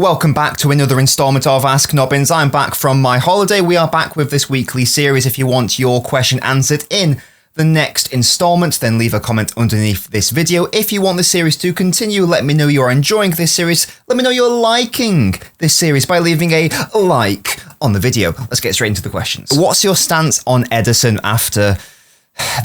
Welcome back to another installment of Ask Nobbins. I'm back from my holiday. We are back with this weekly series. If you want your question answered in the next installment, then leave a comment underneath this video. If you want the series to continue, let me know you're enjoying this series. Let me know you're liking this series by leaving a like on the video. Let's get straight into the questions. What's your stance on Ederson after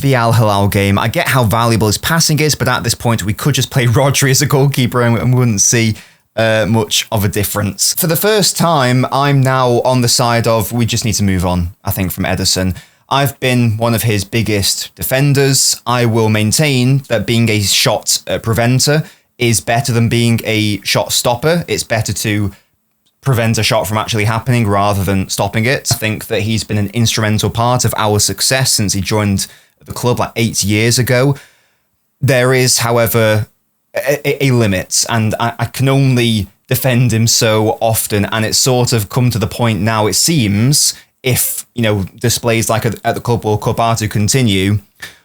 the Al Hilal game? I get how valuable his passing is, but at this point we could just play Rodri as a goalkeeper and we wouldn't see much of a difference. For the first time, I'm now on the side of we just need to move on, I think, from Ederson. I've been one of his biggest defenders. I will maintain that being a shot preventer is better than being a shot stopper. It's better to prevent a shot from actually happening rather than stopping it. I think that he's been an instrumental part of our success since he joined the club like 8 years ago. There is, however, a limit, and I can only defend him so often, and it's sort of come to the point now, it seems, if, you know, displays like at the Club World Cup are to continue,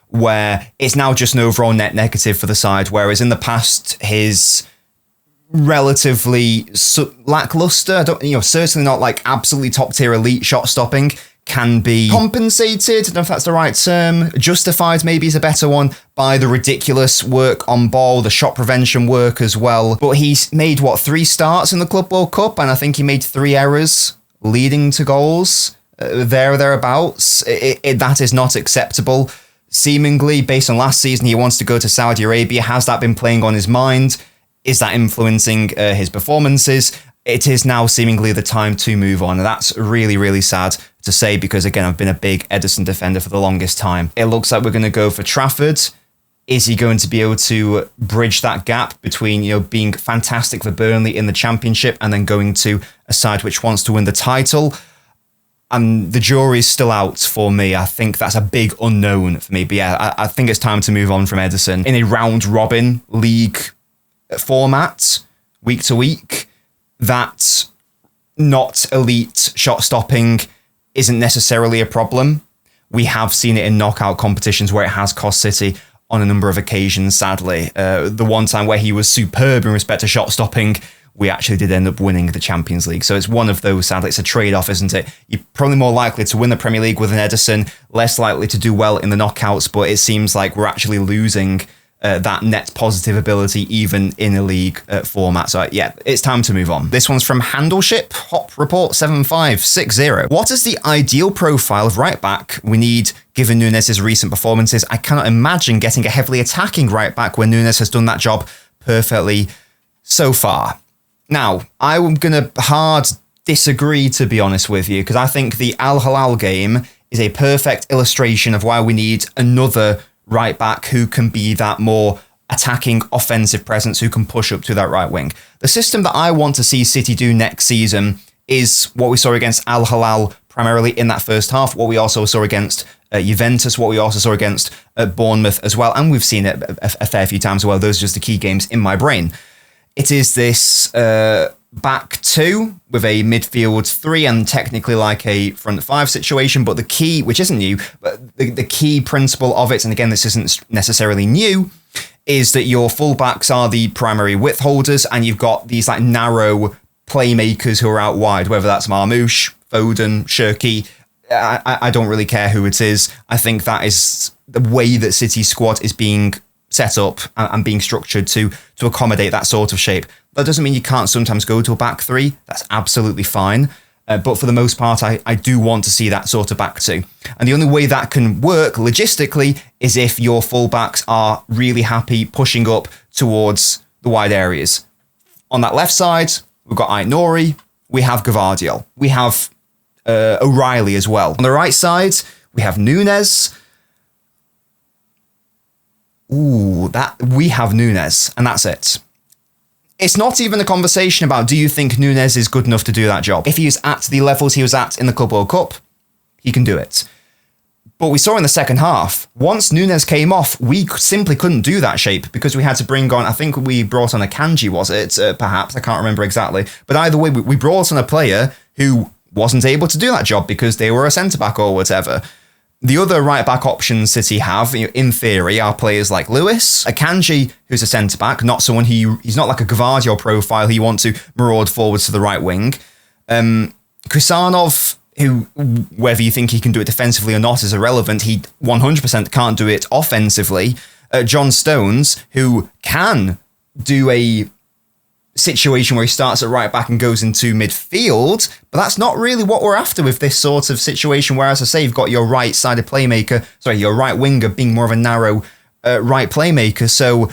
where it's now just an overall net negative for the side, whereas in the past, his relatively lackluster, certainly not like absolutely top tier elite shot stopping, can be compensated, I don't know if that's the right term, justified maybe is a better one, by the ridiculous work on ball, the shot prevention work as well. But he's made, 3 starts in the Club World Cup, and I think he made 3 errors leading to goals, thereabouts. That is not acceptable. Seemingly, based on last season, he wants to go to Saudi Arabia. Has that been playing on his mind? Is that influencing his performances? It is now seemingly the time to move on. And that's really, really sad to say because, again, I've been a big Ederson defender for the longest time. It looks like we're going to go for Trafford. Is he going to be able to bridge that gap between, being fantastic for Burnley in the Championship and then going to a side which wants to win the title? And the jury's still out for me. I think that's a big unknown for me. But yeah, I think it's time to move on from Ederson. In a round-robin league format, week to week, that not elite shot stopping isn't necessarily a problem. We have seen it in knockout competitions where it has cost City on a number of occasions, sadly. The one time where he was superb in respect to shot stopping, we actually did end up winning the Champions League. So it's one of those, sadly. It's a trade-off, isn't it? You're probably more likely to win the Premier League with an Ederson, less likely to do well in the knockouts, but it seems like we're actually losing that net positive ability even in a league format. So yeah, it's time to move on. This one's from Handleship, Hop Report 7560. What is the ideal profile of right back we need given Nunes' recent performances? I cannot imagine getting a heavily attacking right back when Nunes has done that job perfectly so far. Now, I'm going to hard disagree, to be honest with you, because I think the Al Hilal game is a perfect illustration of why we need another right back who can be that more attacking offensive presence, who can push up to that right wing. The system that I want to see City do next season is what we saw against Al Hilal primarily in that first half, what we also saw against Juventus, what we also saw against Bournemouth as well, and we've seen it a fair few times as well. Those are just the key games in my brain. It is this back 2 with a midfield 3 and technically like a front 5 situation, but the key, which isn't new, but the key principle of it, and again, this isn't necessarily new, is that your fullbacks are the primary width holders and you've got these like narrow playmakers who are out wide, whether that's Marmoush, Foden, Shirky. I don't really care who it is. I think that is the way that City's squad is being set up and being structured to accommodate that sort of shape. That doesn't mean you can't sometimes go to a back 3. That's absolutely fine. But for the most part, I do want to see that sort of back 2. And the only way that can work logistically is if your fullbacks are really happy pushing up towards the wide areas. On that left side, we've got Aït-Nouri, we have Guardiola, we have O'Reilly as well. On the right side, we have Nunes. We have Nunes, and that's it. It's not even a conversation about, do you think Nunes is good enough to do that job? If he is at the levels he was at in the Club World Cup, he can do it. But we saw in the second half, once Nunes came off, we simply couldn't do that shape because we had to bring on, I think we brought on a Kanji, was it? Perhaps, I can't remember exactly. But either way, we brought on a player who wasn't able to do that job because they were a centre-back or whatever. The other right-back options City have, in theory, are players like Lewis, Akanji, who's a centre-back, not someone he's not like a Guardiola profile he wants to maraud forwards to the right wing. Kusanov, who, whether you think he can do it defensively or not is irrelevant, he 100% can't do it offensively. John Stones, who can do a situation where he starts at right back and goes into midfield, but that's not really what we're after with this sort of situation where, as I say, you've got your right-sided playmaker, your right winger being more of a narrow right playmaker. So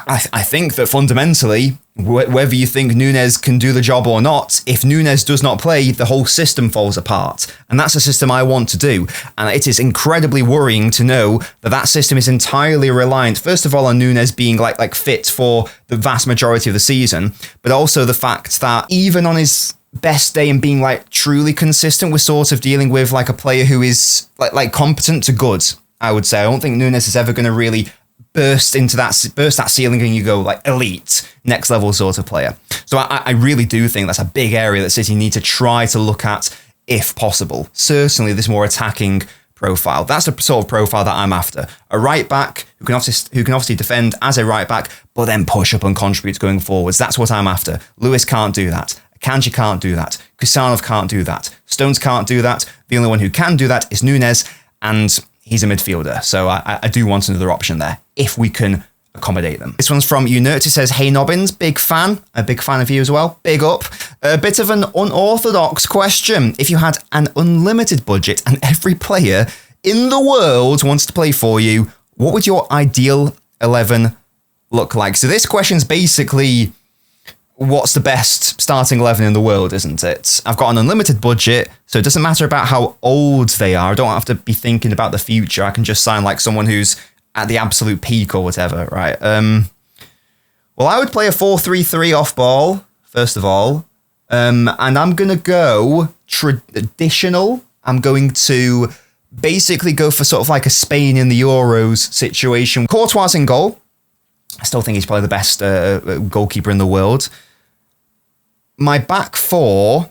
I think that fundamentally, whether you think Nunes can do the job or not, if Nunes does not play, the whole system falls apart. And that's a system I want to do. And it is incredibly worrying to know that that system is entirely reliant, first of all, on Nunes being like fit for the vast majority of the season, but also the fact that even on his best day and being like truly consistent, we're sort of dealing with like a player who is like competent to good, I would say. I don't think Nunes is ever going to really burst that ceiling and you go like elite, next level sort of player. So I really do think that's a big area that City need to try to look at if possible. Certainly this more attacking profile. That's the sort of profile that I'm after. A right back who can obviously defend as a right back, but then push up and contribute going forwards. That's what I'm after. Lewis can't do that. Akanji can't do that. Kusanov can't do that. Stones can't do that. The only one who can do that is Nunes, and he's a midfielder. So I do want another option there, if we can accommodate them. This one's from Unert. It says, hey Nobbins, big fan. A big fan of you as well. Big up. A bit of an unorthodox question. If you had an unlimited budget and every player in the world wants to play for you, what would your ideal 11 look like? So this question's basically, what's the best starting 11 in the world, isn't it? I've got an unlimited budget, so it doesn't matter about how old they are. I don't have to be thinking about the future. I can just sign like someone who's at the absolute peak or whatever, right? Well, I would play a 4-3-3 off ball, first of all. And I'm going to go traditional. I'm going to basically go for sort of like a Spain in the Euros situation. Courtois in goal. I still think he's probably the best goalkeeper in the world. My back four,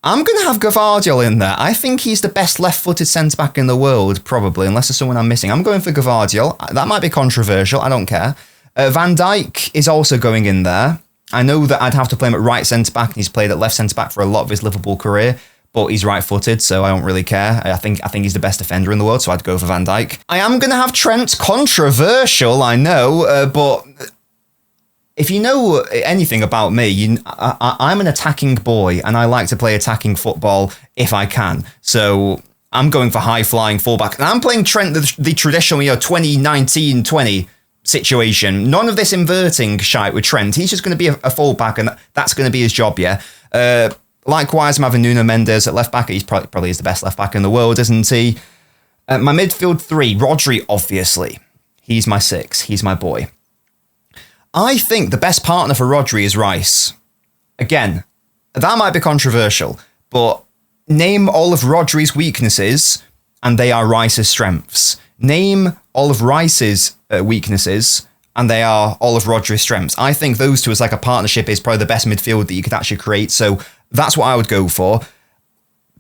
I'm going to have Guardiola in there. I think he's the best left-footed centre-back in the world, probably, unless there's someone I'm missing. I'm going for Guardiola. That might be controversial. I don't care. Van Dijk is also going in there. I know that I'd have to play him at right centre-back, and he's played at left centre-back for a lot of his Liverpool career, but he's right-footed, so I don't really care. I think he's the best defender in the world, so I'd go for Van Dijk. I am going to have Trent. Controversial, I know, but if you know anything about me, I'm an attacking boy, and I like to play attacking football if I can. So I'm going for high-flying fullback. And I'm playing Trent the traditional 2019-20 situation. None of this inverting shite with Trent. He's just going to be a fullback, and that's going to be his job, yeah? Likewise, I'm having Nuno Mendes at left-back. He's probably is the best left-back in the world, isn't he? My midfield three, Rodri, obviously. He's my 6. He's my boy. I think the best partner for Rodri is Rice. Again, that might be controversial, but name all of Rodri's weaknesses, and they are Rice's strengths. Name all of Rice's weaknesses, and they are all of Rodri's strengths. I think those two as like a partnership is probably the best midfield that you could actually create, so that's what I would go for.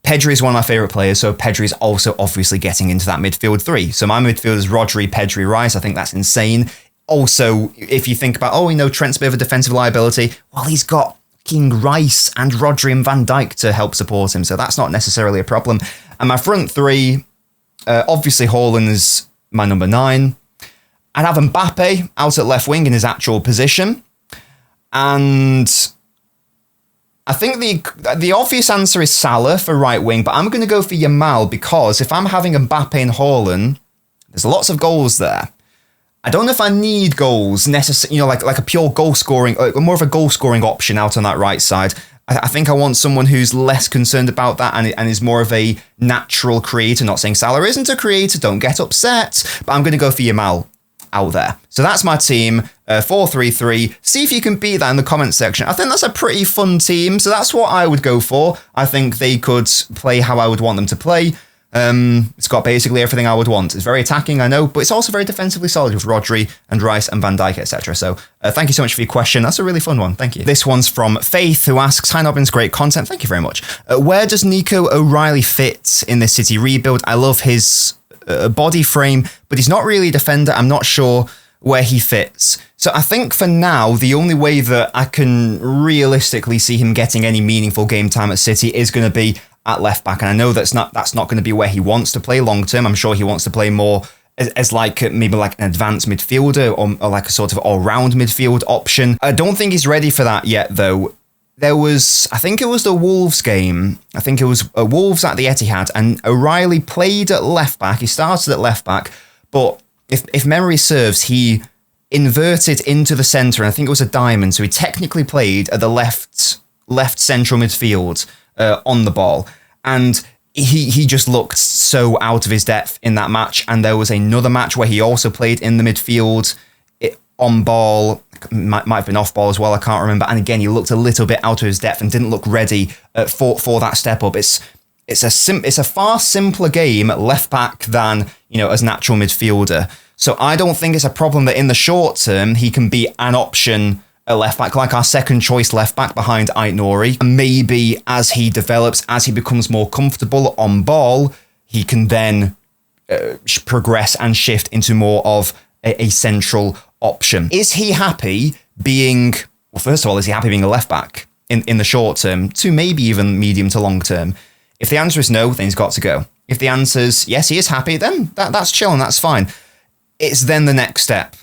Pedri is one of my favourite players, so Pedri is also obviously getting into that midfield three. So my midfield is Rodri, Pedri, Rice. I think that's insane. Also, if you think about, Trent's a bit of a defensive liability, well, he's got King Rice and Rodri and Van Dijk to help support him, so that's not necessarily a problem. And my front three, obviously Haaland is my number 9. I'd have Mbappe out at left wing in his actual position. And I think the obvious answer is Salah for right wing, but I'm going to go for Yamal because if I'm having Mbappe and Haaland, there's lots of goals there. I don't know if I need goals necessarily, like a pure goal scoring, more of a goal scoring option out on that right side. I think I want someone who's less concerned about that and is more of a natural creator. Not saying Salah isn't a creator, don't get upset, but I'm going to go for Yamal out there. So that's my team, 4-3-3. See if you can beat that in the comments section. I think that's a pretty fun team, so that's what I would go for. I think they could play how I would want them to play. It's got basically everything I would want. It's very attacking, I know, but it's also very defensively solid with Rodri and Rice and Van Dijk, etc. So thank you so much for your question. That's a really fun one. Thank you. This one's from Faith, who asks, "Hi Nobbins, great content. Thank you very much. Where does Nico O'Reilly fit in this City rebuild? I love his body frame, but he's not really a defender. I'm not sure where he fits." So I think for now, the only way that I can realistically see him getting any meaningful game time at City is going to be at left back. And I know that's not going to be where he wants to play long term. I'm sure he wants to play more as like maybe like an advanced midfielder or like a sort of all-round midfield option. I don't think he's ready for that yet, though. I think it was the Wolves game. I think it was Wolves at the Etihad, and O'Reilly played at left back. He started at left back, but if memory serves, he inverted into the centre, and I think it was a diamond, so he technically played at the left central midfield on the ball, and he just looked so out of his depth in that match. And there was another match where he also played in the midfield on ball, might have been off ball as well, I can't remember, and again he looked a little bit out of his depth and didn't look ready for that step up. It's a far simpler game at left back than, as natural midfielder. So I don't think it's a problem that in the short term he can be an option at left back, like our second choice left back behind Ait-Nouri. And maybe as he develops, as he becomes more comfortable on ball, he can then progress and shift into more of a central option. Is he happy being, well, first of all, is he happy being a left back in the short term, to maybe even medium to long term? If the answer is no, then he's got to go. If the answer is yes, he is happy, then that's chill and that's fine. It's then the next step.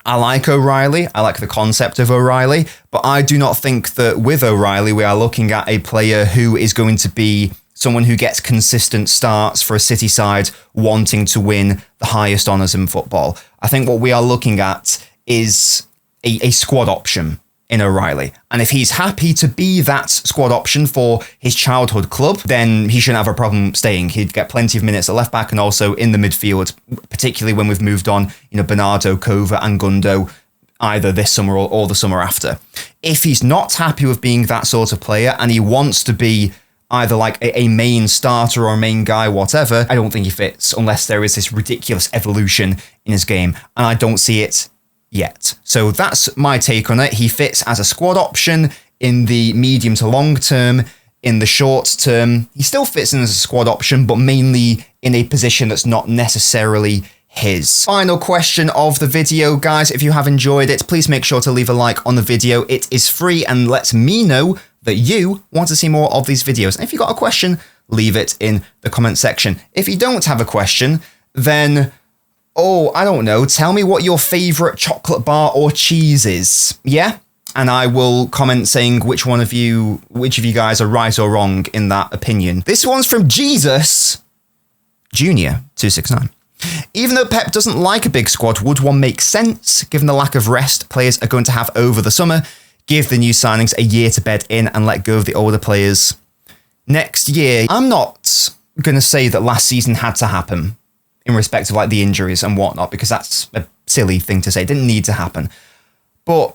I like O'Reilly. I like the concept of O'Reilly, but I do not think that with O'Reilly, we are looking at a player who is going to be someone who gets consistent starts for a City side wanting to win the highest honours in football. I think what we are looking at is a squad option in O'Reilly. And if he's happy to be that squad option for his childhood club, then he shouldn't have a problem staying. He'd get plenty of minutes at left back and also in the midfield, particularly when we've moved on, Bernardo, Kova and Gundo, either this summer or the summer after. If he's not happy with being that sort of player and he wants to be either like a main starter or a main guy, whatever, I don't think he fits unless there is this ridiculous evolution in his game. And I don't see it yet. So that's my take on it. He fits as a squad option in the medium to long term. In the short term, he still fits in as a squad option, but mainly in a position that's not necessarily his. Final question of the video, guys. If you have enjoyed it, please make sure to leave a like on the video. It is free and lets me know that you want to see more of these videos. And if you've got a question, leave it in the comment section. If you don't have a question, then I don't know, tell me what your favourite chocolate bar or cheese is. Yeah? And I will comment saying which of you guys are right or wrong in that opinion. This one's from Jesus Junior 269. Even though Pep doesn't like a big squad, would one make sense given the lack of rest players are going to have over the summer? Give the new signings a year to bed in and let go of the older players next year. I'm not going to say that last season had to happen in respect of like the injuries and whatnot, because that's a silly thing to say. It didn't need to happen. But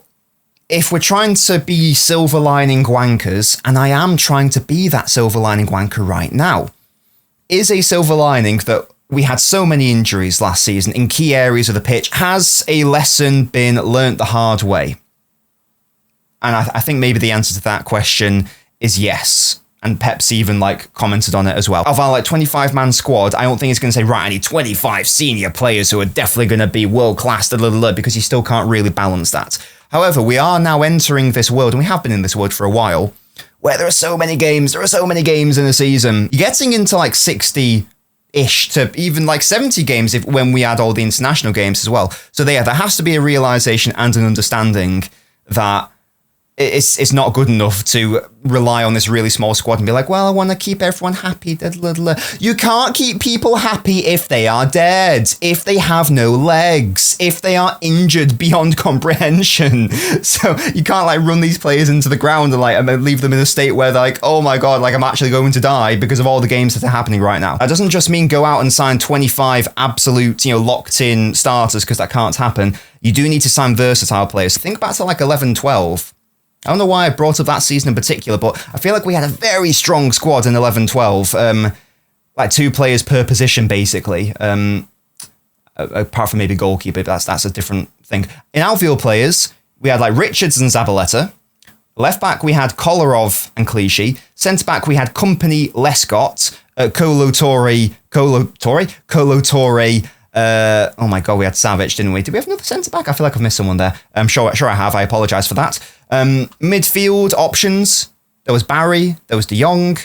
if we're trying to be silver lining wankers, and I am trying to be that silver lining wanker right now, is a silver lining that we had so many injuries last season in key areas of the pitch? Has a lesson been learnt the hard way? And I think maybe the answer to that question is yes. And Pep's even commented on it as well. Of our 25-man squad, I don't think he's going to say, right, I need 25 senior players who are definitely going to be world-class, because you still can't really balance that. However, we are now entering this world, and we have been in this world for a while, where there are so many games in a season. You're getting into 60-ish to even 70 games when we add all the international games as well. So there has to be a realisation and an understanding that it's not good enough to rely on this really small squad and be like, well, I want to keep everyone happy. You can't keep people happy if they are dead, if they have no legs, if they are injured beyond comprehension. So you can't run these players into the ground and then leave them in a state where they're oh my God, I'm actually going to die because of all the games that are happening right now. That doesn't just mean go out and sign 25 absolute, locked in starters, because that can't happen. You do need to sign versatile players. Think back to 11-12. I don't know why I brought up that season in particular, but I feel like we had a very strong squad in 11-12. like 2 players per position, basically. Apart from maybe goalkeeper, but that's a different thing. In outfield players, we had like Richards and Zabaleta. Left back, we had Kolarov and Clichy. Centre back, we had Company, Lescott, Kolo Torre. Oh my God, we had Savic, didn't we? Did we have another centre back? I feel like I've missed someone there. I'm sure I have. I apologise for that. Midfield options. There was Barry. There was De Jong.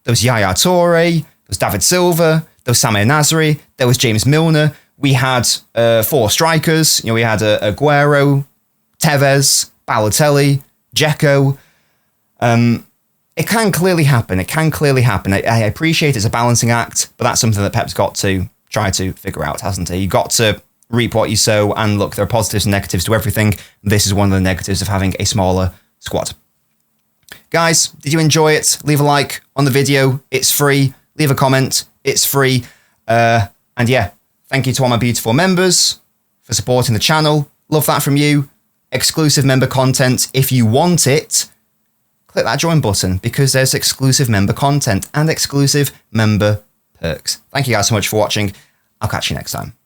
There was Yaya Toure. There was David Silva. There was Samir Nasri. There was James Milner. We had 4 strikers. We had Aguero, Tevez, Balotelli, Dzeko. It can clearly happen. I appreciate it's a balancing act, but that's something that Pep's got to try to figure out, hasn't he? You've got to reap what you sow, and look, there are positives and negatives to everything. This is one of the negatives of having a smaller squad. Guys, did you enjoy it? Leave a like on the video. It's free. Leave a comment. It's free. And yeah, thank you to all my beautiful members for supporting the channel. Love that from you. Exclusive member content. If you want it, click that join button, because there's exclusive member content and exclusive member perks. Thank you guys so much for watching. I'll catch you next time.